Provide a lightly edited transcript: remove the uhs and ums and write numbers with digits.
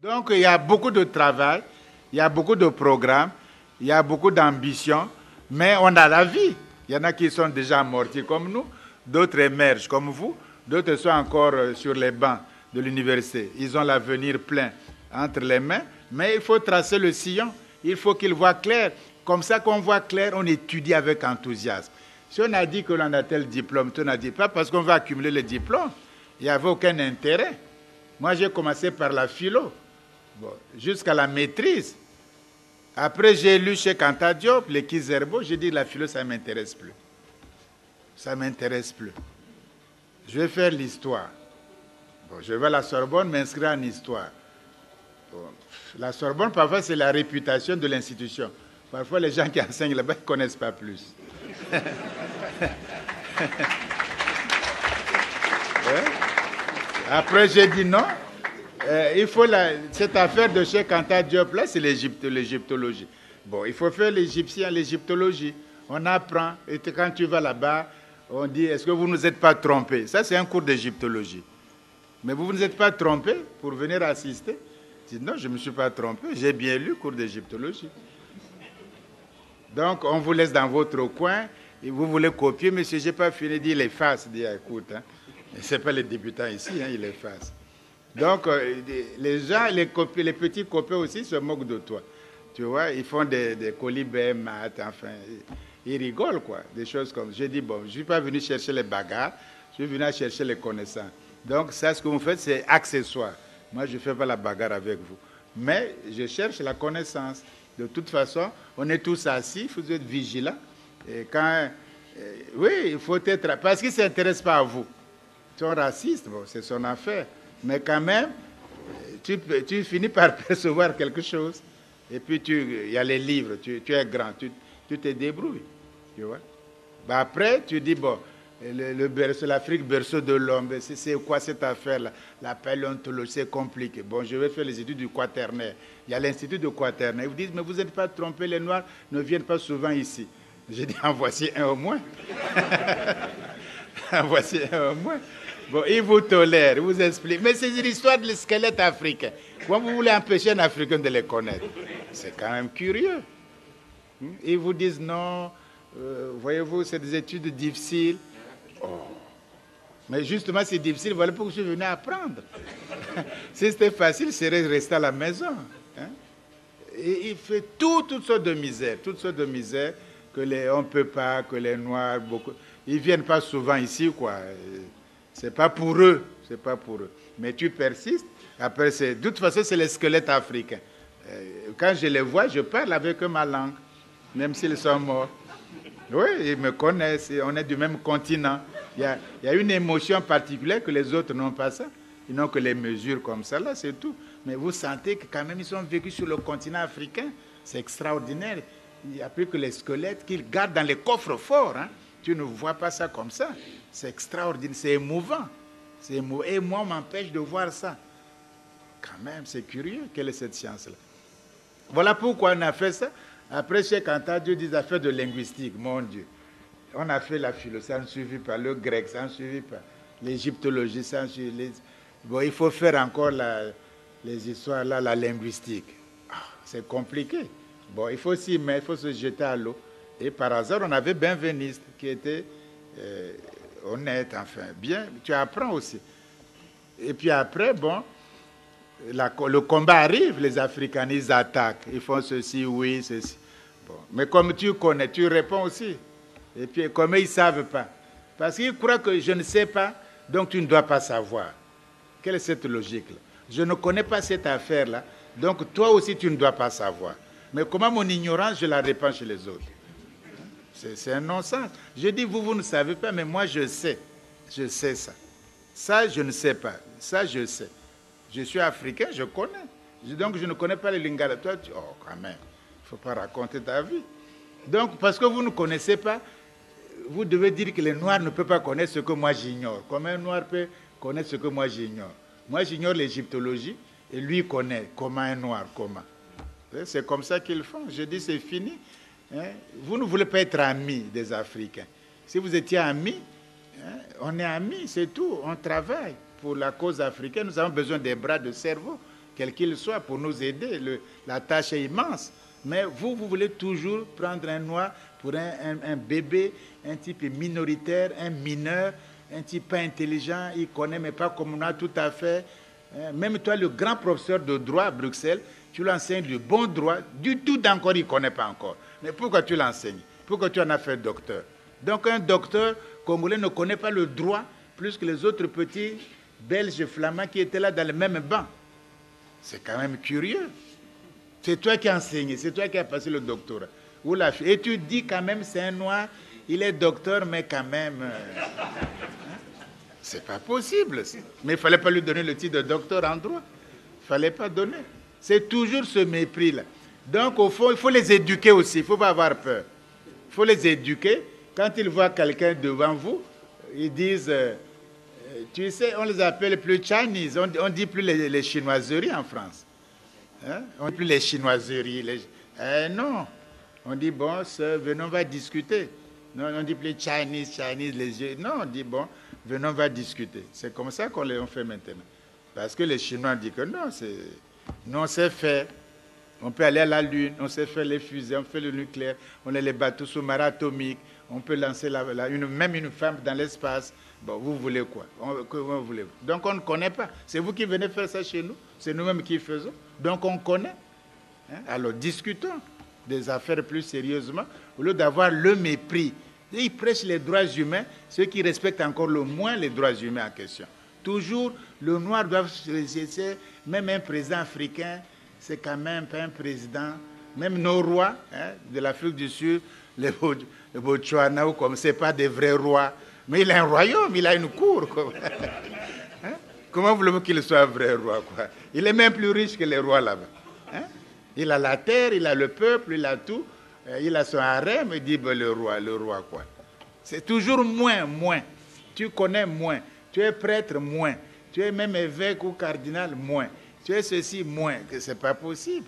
Donc, il y a beaucoup de travail, il y a beaucoup de programmes, il y a beaucoup d'ambition, mais on a la vie. Il y en a qui sont déjà amortis comme nous, d'autres émergent comme vous, d'autres sont encore sur les bancs de l'université. Ils ont l'avenir plein entre les mains, mais il faut tracer le sillon, il faut qu'ils voient clair. Comme ça, qu'on voit clair, on étudie avec enthousiasme. Si on a dit que l'on a tel diplôme, on n'a dit pas parce qu'on va accumuler les diplômes, il n'y avait aucun intérêt. Moi, j'ai commencé par la philo, jusqu'à la maîtrise. Après, j'ai lu chez Anta Diop, les Kizerbo, j'ai dit la philo, ça ne m'intéresse plus. Ça ne m'intéresse plus. Je vais faire l'histoire. Je vais à la Sorbonne m'inscrire en histoire. La Sorbonne, parfois, c'est la réputation de l'institution. Parfois, les gens qui enseignent là-bas ne connaissent pas plus. Après, j'ai dit non. Il faut cette affaire de chez Anta Diop, là, c'est l'égyptologie. Bon, il faut faire l'égyptologie. On apprend. Et quand tu vas là-bas, on dit, est-ce que vous ne vous êtes pas trompé? Ça, c'est un cours d'égyptologie. Mais vous ne vous êtes pas trompé pour venir assister? Je dis, non, je ne me suis pas trompé. J'ai bien lu le cours d'égyptologie. Donc, on vous laisse dans votre coin. Et vous voulez copier, monsieur, je n'ai pas fini. Il dit, il efface. Il dit, écoute, hein, ce n'est pas les débutants ici, hein, il efface. Donc, les gens, les petits copains aussi se moquent de toi. Tu vois, ils font des colibets, maths, enfin, ils rigolent, quoi. Des choses comme ça. J'ai dit, bon, je ne suis pas venu chercher les bagarres, je suis venu chercher les connaissances. Donc, ça, ce que vous faites, c'est accessoire. Moi, je ne fais pas la bagarre avec vous. Mais je cherche la connaissance. De toute façon, on est tous assis, il faut être vigilant. Et quand, oui, il faut être... Parce qu'ils ne s'intéressent pas à vous. Ils sont racistes, bon, c'est son affaire. Mais quand même, tu finis par percevoir quelque chose. Et puis, il y a les livres, tu es grand, tu te débrouilles. Tu vois? Ben après, tu dis, bon, l'Afrique, berceau de l'homme, c'est quoi cette affaire-là? La paléontologie, c'est compliqué. Bon, je vais faire les études du quaternaire. Il y a l'institut de quaternaire. Ils vous disent, mais vous n'êtes pas trompés, les Noirs ne viennent pas souvent ici. J'ai dit, en voici un au moins. En voici un au moins. Bon, ils vous tolèrent, ils vous expliquent. Mais c'est l'histoire du squelette africain. Comment vous voulez empêcher un Africain de les connaître? C'est quand même curieux. Ils vous disent non, voyez-vous, c'est des études difficiles. Oh. Mais justement, c'est difficile, voilà pourquoi je suis venu apprendre. Si c'était facile, il serait resté à la maison. Hein? Et il fait toutes sortes de misères, que on ne peut pas, que les Noirs, beaucoup, ils ne viennent pas souvent ici, quoi. C'est pas pour eux, c'est pas pour eux. Mais tu persistes. Après, de toute façon, c'est les squelettes africains. Quand je les vois, je parle avec eux ma langue, même s'ils sont morts. Oui, ils me connaissent, on est du même continent. Il y a une émotion particulière que les autres n'ont pas ça. Ils n'ont que les mesures comme ça, là, c'est tout. Mais vous sentez que quand même, ils sont vécus sur le continent africain. C'est extraordinaire. Il n'y a plus que les squelettes qu'ils gardent dans les coffres forts. Hein. Tu ne vois pas ça comme ça. C'est extraordinaire, c'est émouvant. Et moi, on m'empêche de voir ça. Quand même, c'est curieux. Quelle est cette science-là? Voilà pourquoi on a fait ça. Après, chez Anta Diop, des affaires de linguistique, mon Dieu. On a fait la philo, ça ne suffit pas. Le grec, ça ne suffit pas. L'égyptologie, ça ne suffit pas. Bon, il faut faire encore les histoires, là, la linguistique. C'est compliqué. Bon, il faut s'y mettre, il faut se jeter à l'eau. Et par hasard, on avait Benveniste qui était honnête, enfin, bien. Tu apprends aussi. Et puis après, bon, le combat arrive, les Africains, ils attaquent. Ils font ceci, oui, ceci. Bon. Mais comme tu connais, tu réponds aussi. Et puis, comme ils ne savent pas. Parce qu'ils croient que je ne sais pas, donc tu ne dois pas savoir. Quelle est cette logique-là? Je ne connais pas cette affaire-là, donc toi aussi tu ne dois pas savoir. Mais comment mon ignorance, je la répands chez les autres? C'est un non-sens. Je dis, vous ne savez pas, mais moi je sais. Je sais ça. Ça, je ne sais pas. Ça, je sais. Je suis africain, je connais. Donc je ne connais pas les Lingala. Toi, quand même, il ne faut pas raconter ta vie. Donc, parce que vous ne connaissez pas, vous devez dire que les Noirs ne peuvent pas connaître ce que moi j'ignore. Comment un Noir peut connaître ce que moi j'ignore? Moi, j'ignore l'égyptologie et lui connaît comment un Noir, comment. C'est comme ça qu'ils font. Je dis, c'est fini. Hein? Vous ne voulez pas être amis des Africains. Si vous étiez amis, hein, on est amis, c'est tout. On travaille pour la cause africaine. Nous avons besoin des bras de cerveau quel qu'il soit, pour nous aider. La tâche est immense. Mais vous voulez toujours prendre un noir pour un bébé, un type minoritaire, un mineur, un type pas intelligent, il connaît, mais pas comme moi tout à fait. Même toi, le grand professeur de droit à Bruxelles, tu l'enseignes du bon droit, du tout d'encore, il ne connaît pas encore. Mais pourquoi tu l'enseignes? Pourquoi tu en as fait docteur? Donc un docteur congolais ne connaît pas le droit plus que les autres petits Belges flamands qui étaient là dans le même banc. C'est quand même curieux. C'est toi qui as enseigné, c'est toi qui as passé le doctorat. Et tu dis quand même c'est un noir, il est docteur, mais quand même... c'est pas possible. Mais il ne fallait pas lui donner le titre de docteur en droit. Il ne fallait pas donner. C'est toujours ce mépris-là. Donc, au fond, il faut les éduquer aussi. Il ne faut pas avoir peur. Il faut les éduquer. Quand ils voient quelqu'un devant vous, ils disent, tu sais, on les appelle plus Chinese. On ne dit plus les chinoiseries en France. Hein? On ne dit plus les chinoiseries. Non. On dit, bon, venons, on va discuter. Non, on ne dit plus Chinese, les yeux. Non, on dit, bon, venons, on va discuter. C'est comme ça qu'on fait maintenant. Parce que les Chinois disent que non, nous, on sait faire. On peut aller à la Lune, on sait faire les fusées, on fait le nucléaire, on a les bateaux sous-marins atomiques, on peut lancer même une femme dans l'espace. Bon, vous voulez quoi? Comment voulez-vous? Donc on ne connaît pas. C'est vous qui venez faire ça chez nous, c'est nous-mêmes qui faisons. Donc on connaît. Hein? Alors discutons des affaires plus sérieusement, au lieu d'avoir le mépris. Et ils prêchent les droits humains, ceux qui respectent encore le moins les droits humains en question. Toujours, le noir doit se laisser, même un président africain, c'est quand même pas un président, même nos rois hein, de l'Afrique du Sud, les Botswana ou comme c'est pas des vrais rois, mais il a un royaume, il a une cour. Hein? Comment voulez-vous qu'il soit un vrai roi quoi? Il est même plus riche que les rois là-bas. Hein? Il a la terre, il a le peuple, il a tout, il a son harem, il dit ben, le roi quoi. C'est toujours moins. Tu connais moins, tu es prêtre moins, tu es même évêque ou cardinal moins. Tu es ceci moins, que ce n'est pas possible.